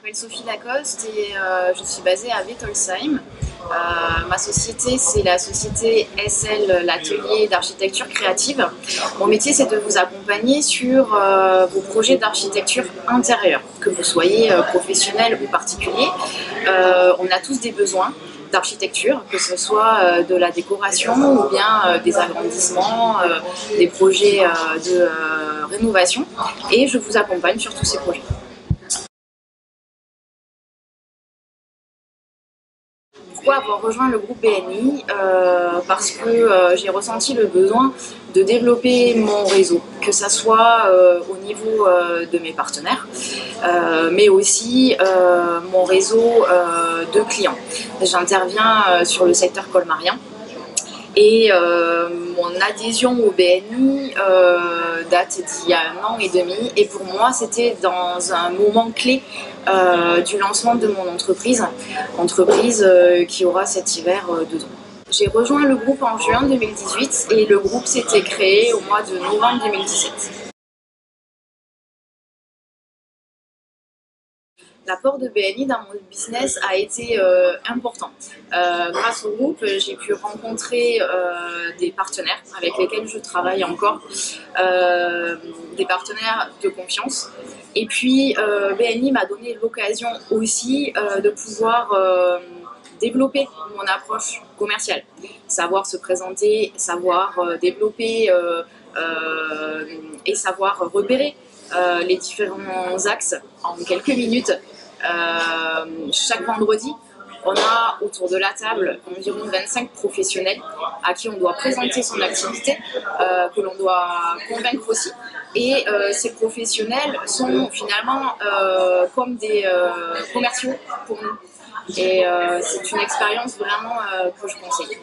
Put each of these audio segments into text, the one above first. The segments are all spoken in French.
m'appelle Sophie Lacoste et je suis basée à Wettolsheim. Ma société, c'est la société SL, l'atelier d'architecture créative. Mon métier, c'est de vous accompagner sur vos projets d'architecture intérieure, que vous soyez professionnel ou particulier. On a tous des besoins d'architecture, que ce soit de la décoration ou bien des agrandissements, des projets de rénovation, et je vous accompagne sur tous ces projets. Pourquoi avoir rejoint le groupe BNI? Parce que j'ai ressenti le besoin de développer mon réseau, que ce soit au niveau de mes partenaires, mais aussi mon réseau de clients. J'interviens sur le secteur colmarien. Et mon adhésion au BNI date d'il y a 1 an et demi. Et pour moi, c'était dans un moment clé du lancement de mon entreprise qui aura cet hiver 2 ans. J'ai rejoint le groupe en juin 2018 et le groupe s'était créé au mois de novembre 2017. L'apport de BNI dans mon business a été important. Grâce au groupe, j'ai pu rencontrer des partenaires avec lesquels je travaille encore, des partenaires de confiance. Et puis, BNI m'a donné l'occasion aussi de pouvoir développer mon approche commerciale, savoir se présenter, savoir développer et savoir repérer les différents axes en quelques minutes. Chaque vendredi, on a autour de la table environ 25 professionnels à qui on doit présenter son activité, que l'on doit convaincre aussi. Et ces professionnels sont finalement comme des commerciaux pour nous. Et c'est une expérience vraiment que je conseille.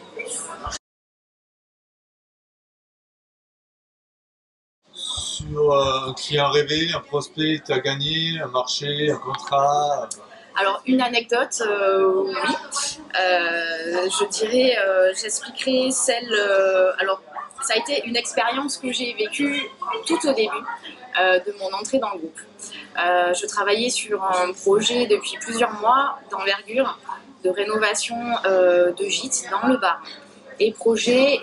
Sur un client rêvé, un prospect que tu as gagné, un marché, un contrat? Alors, une anecdote, oui. Je dirais, j'expliquerai celle. Alors, ça a été une expérience que j'ai vécue tout au début de mon entrée dans le groupe. Je travaillais sur un projet depuis plusieurs mois d'envergure de rénovation de gîtes dans le Bas. Et projet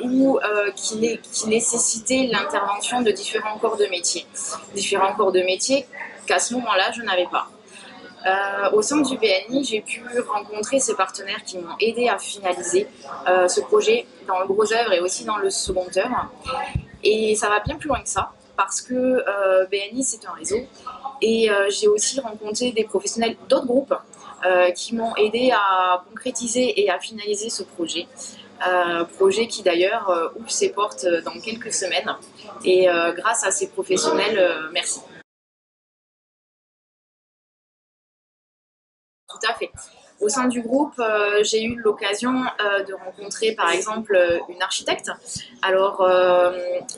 qui nécessitait l'intervention de différents corps de métier. Différents corps de métier qu'à ce moment-là, je n'avais pas. Au sein du BNI, j'ai pu rencontrer ces partenaires qui m'ont aidé à finaliser ce projet dans le gros œuvre et aussi dans le second œuvre. Et ça va bien plus loin que ça, parce que BNI, c'est un réseau. Et j'ai aussi rencontré des professionnels d'autres groupes qui m'ont aidé à concrétiser et à finaliser ce projet. Projet qui d'ailleurs ouvre ses portes dans quelques semaines. Et grâce à ces professionnels, merci. Tout à fait. Au sein du groupe, j'ai eu l'occasion de rencontrer par exemple une architecte. Alors,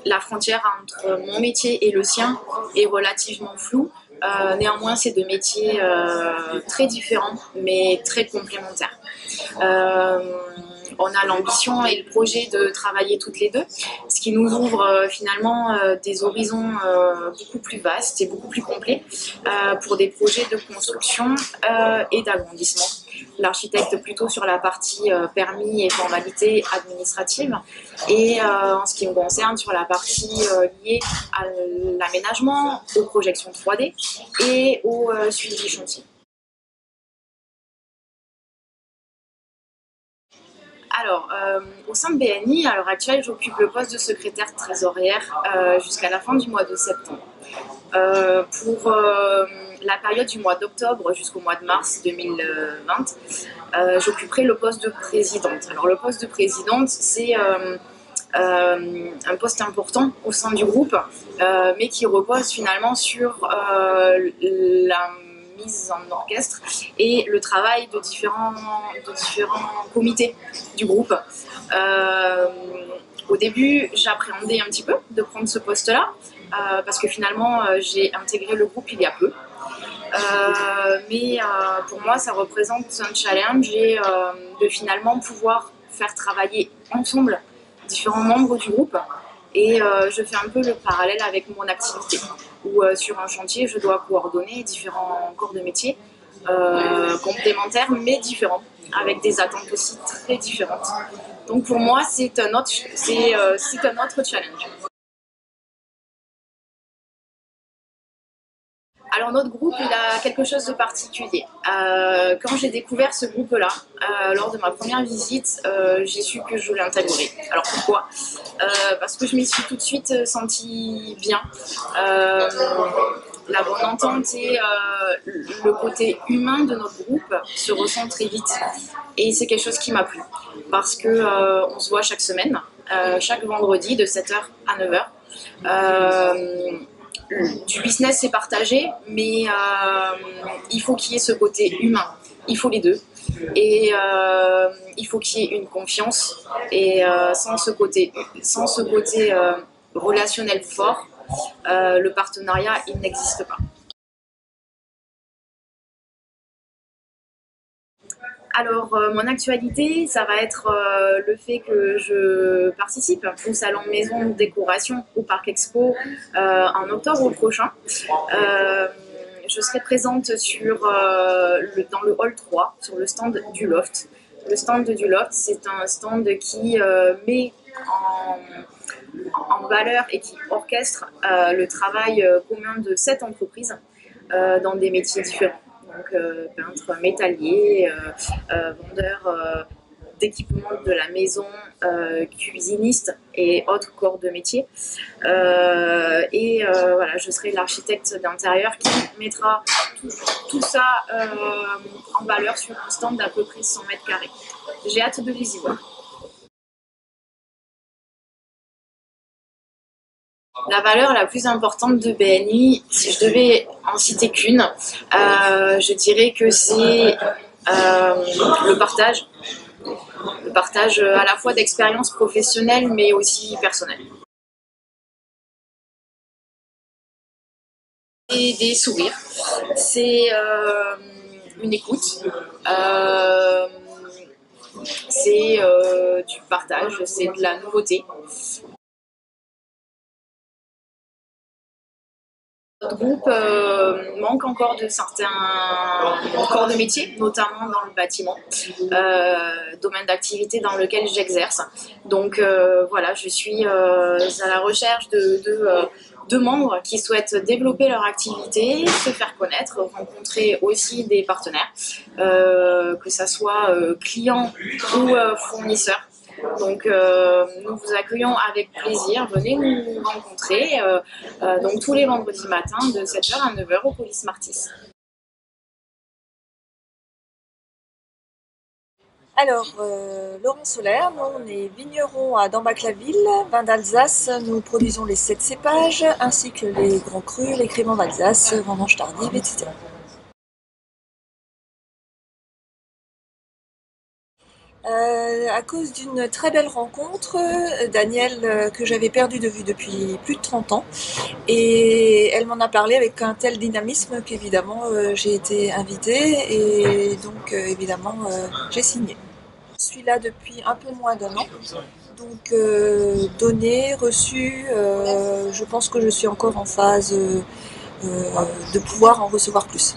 la frontière entre mon métier et le sien est relativement floue. Néanmoins, c'est deux métiers très différents, mais très complémentaires. On a l'ambition et le projet de travailler toutes les deux, ce qui nous ouvre finalement des horizons beaucoup plus vastes et beaucoup plus complets pour des projets de construction et d'agrandissement. L'architecte plutôt sur la partie permis et formalités administratives, et en ce qui me concerne sur la partie liée à l'aménagement, aux projections 3D et au suivi chantier. Alors, au sein de BNI, à l'heure actuelle, j'occupe le poste de secrétaire trésorière jusqu'à la fin du mois de septembre. Pour la période du mois d'octobre jusqu'au mois de mars 2020, j'occuperai le poste de présidente. Alors, le poste de présidente, c'est un poste important au sein du groupe, mais qui repose finalement sur la mise en orchestre et le travail de différents comités du groupe. Au début, j'appréhendais un petit peu de prendre ce poste-là, parce que finalement, j'ai intégré le groupe il y a peu. Mais pour moi, ça représente un challenge et de finalement pouvoir faire travailler ensemble différents membres du groupe. Et je fais un peu le parallèle avec mon activité, où sur un chantier, je dois coordonner différents corps de métier complémentaires mais différents, avec des attentes aussi très différentes. Donc pour moi, c'est un autre challenge. Alors notre groupe, il a quelque chose de particulier. Quand j'ai découvert ce groupe-là, lors de ma première visite, j'ai su que je voulais intégrer. Alors pourquoi Parce que je m'y suis tout de suite sentie bien. La bonne entente et le côté humain de notre groupe se ressent très vite. Et c'est quelque chose qui m'a plu. Parce que on se voit chaque semaine, chaque vendredi de 7h à 9h. Du business c'est partagé, mais il faut qu'il y ait ce côté humain. Il faut les deux. Et il faut qu'il y ait une confiance. Et sans ce côté relationnel fort, le partenariat, il n'existe pas. Alors, mon actualité, ça va être le fait que je participe au salon Maison de Décoration au Parc Expo en octobre prochain. Je serai présente dans le hall 3, sur le stand du Loft. Le stand du Loft, c'est un stand qui met en valeur et qui orchestre le travail commun de 7 entreprises dans des métiers différents. Donc peintre métallier, vendeur d'équipements de la maison, cuisiniste et autres corps de métier. Voilà, je serai l'architecte d'intérieur qui mettra tout ça en valeur sur un stand d'à peu près 100 mètres carrés. J'ai hâte de les y voir. La valeur la plus importante de BNI, si je devais en citer qu'une, je dirais que c'est le partage. Le partage à la fois d'expériences professionnelles mais aussi personnelles. Et des sourires, c'est une écoute, c'est du partage, c'est de la nouveauté. Notre groupe manque encore de certains corps de métier, notamment dans le bâtiment, domaine d'activité dans lequel j'exerce. Donc voilà, je suis à la recherche de membres qui souhaitent développer leur activité, se faire connaître, rencontrer aussi des partenaires, que ce soit clients ou fournisseurs. Donc nous vous accueillons avec plaisir, venez nous rencontrer donc tous les vendredis matins de 7h à 9h au Police Martis. Alors, Laurent Solaire, nous on est vigneron à Dambach-la-Ville, vin d'Alsace, nous produisons les 7 cépages, ainsi que les grands crus, les créments d'Alsace, vendanges tardives, etc. À cause d'une très belle rencontre, Danielle, que j'avais perdu de vue depuis plus de 30 ans, et elle m'en a parlé avec un tel dynamisme qu'évidemment j'ai été invitée et donc évidemment j'ai signé. Je suis là depuis un peu moins d'1 an, donc donné, reçu, je pense que je suis encore en phase de pouvoir en recevoir plus.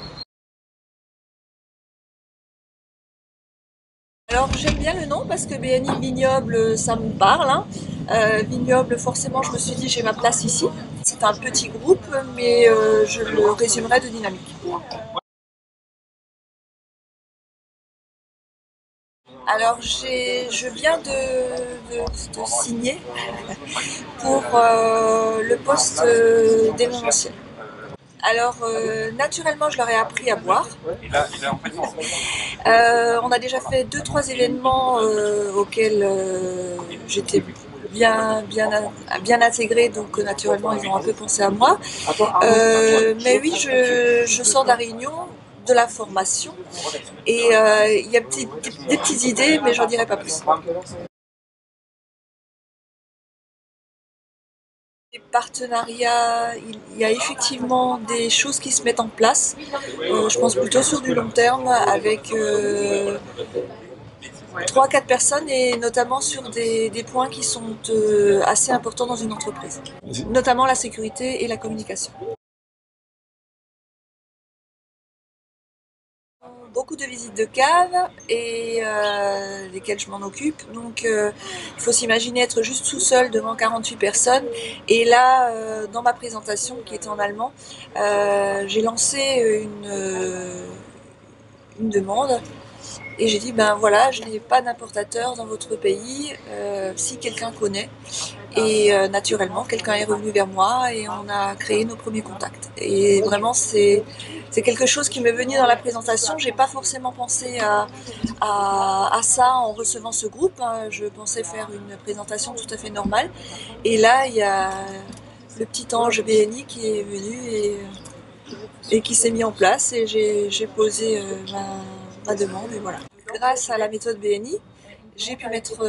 Alors j'aime bien le nom parce que BNI Vignoble, ça me parle, hein. Vignoble, forcément, je me suis dit j'ai ma place ici. C'est un petit groupe, mais je le résumerai de dynamique. Alors je viens de signer pour le poste d'événementiel. Alors naturellement je leur ai appris à boire. On a déjà fait 2-3 événements auxquels j'étais bien intégrée, donc naturellement ils ont un peu pensé à moi. Mais oui, je sors de la réunion, de la formation, et il y a des petites idées, mais j'en dirai pas plus. Les partenariats, il y a effectivement des choses qui se mettent en place. Je pense plutôt sur du long terme avec 3-4 personnes et notamment sur des points qui sont assez importants dans une entreprise, notamment la sécurité et la communication. beaucoup de visites de caves et desquelles je m'en occupe. Donc il faut s'imaginer être juste tout seul devant 48 personnes. Et là, dans ma présentation qui est en allemand, j'ai lancé une demande. Et j'ai dit, ben voilà, je n'ai pas d'importateur dans votre pays, si quelqu'un connaît. Et naturellement, quelqu'un est revenu vers moi et on a créé nos premiers contacts. Et vraiment, c'est quelque chose qui m'est venu dans la présentation. J'ai pas forcément pensé à ça en recevant ce groupe, hein. Je pensais faire une présentation tout à fait normale. Et là, il y a le petit ange BNI qui est venu et qui s'est mis en place. Et j'ai posé ma demande et voilà. Grâce à la méthode BNI, j'ai pu mettre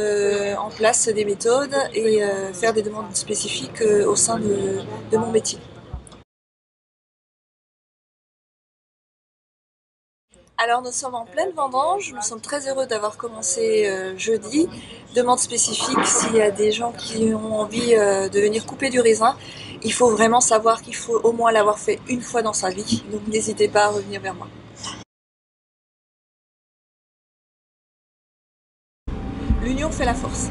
en place des méthodes et faire des demandes spécifiques au sein de mon métier. Alors nous sommes en pleine vendange, nous sommes très heureux d'avoir commencé jeudi. Demande spécifique, s'il y a des gens qui ont envie de venir couper du raisin, il faut vraiment savoir qu'il faut au moins l'avoir fait une fois dans sa vie, donc n'hésitez pas à revenir vers moi. L'union fait la force.